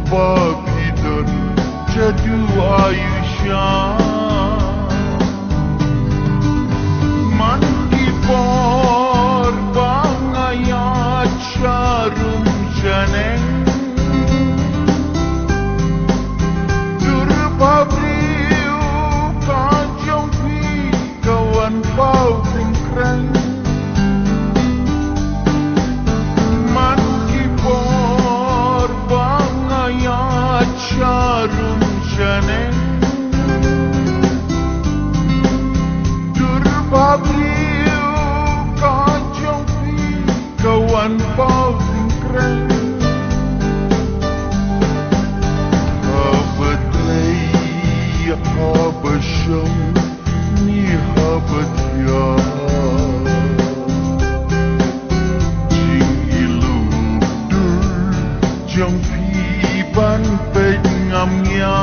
Babidon Jadu Ayusha Man Kipor Bangayat Sharum Janeng Durbabriu Kajong Pi Kawan Pau Tingkreng Man Kipor Bangayat Sharum Janeng Durbabriu Kajong Pi Kawan Pau Tingkreng Habasham ni habatya Jing ilu dur jang pi ban pet ngamnya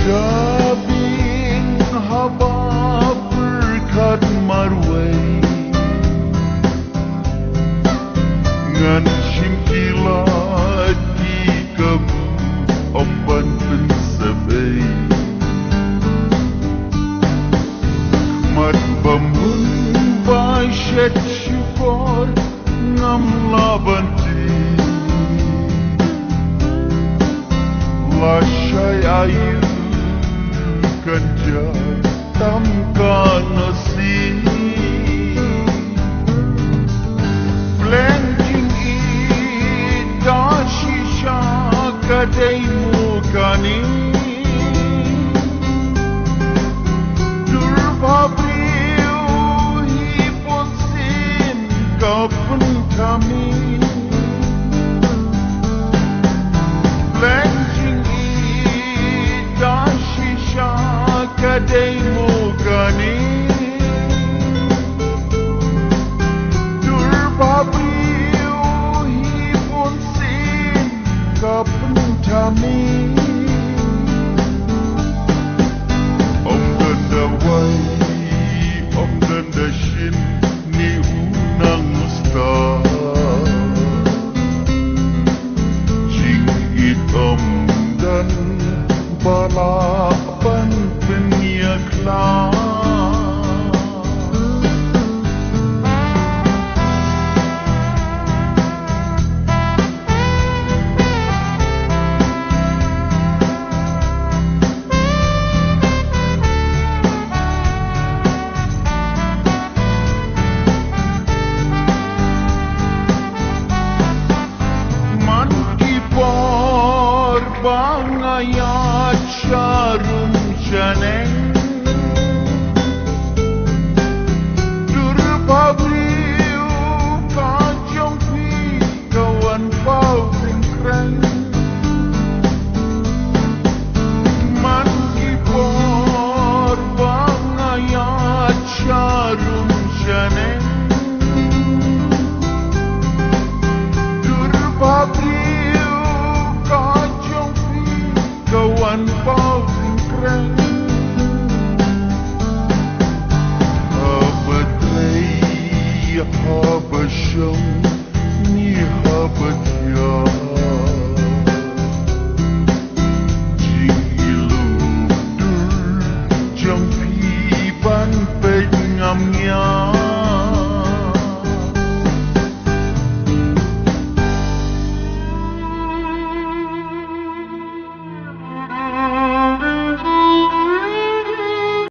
Dabing haba berkat marwai Ngan simkila di kabu Omban pensabai Mat bamun basyat syukur Ngam labanti Lasyai ayu Kanja tamka nasi Blanking ida shisha kadai mukani Durbabriu hipon sin kapun kami Blanking ida shisha kadai mukani Durbabriu hipon sin kapentami Om ganda wai om ganda shin ni unang musta Jing itom dan balapan penyiaklah Man kipor bangayat sharum janeng Durbabriu kajong pi kawan pau tingkreng Man kipor bangayat sharum janeng Durbabriu kajong pi kawan pau tingkreng Habasham ni habatya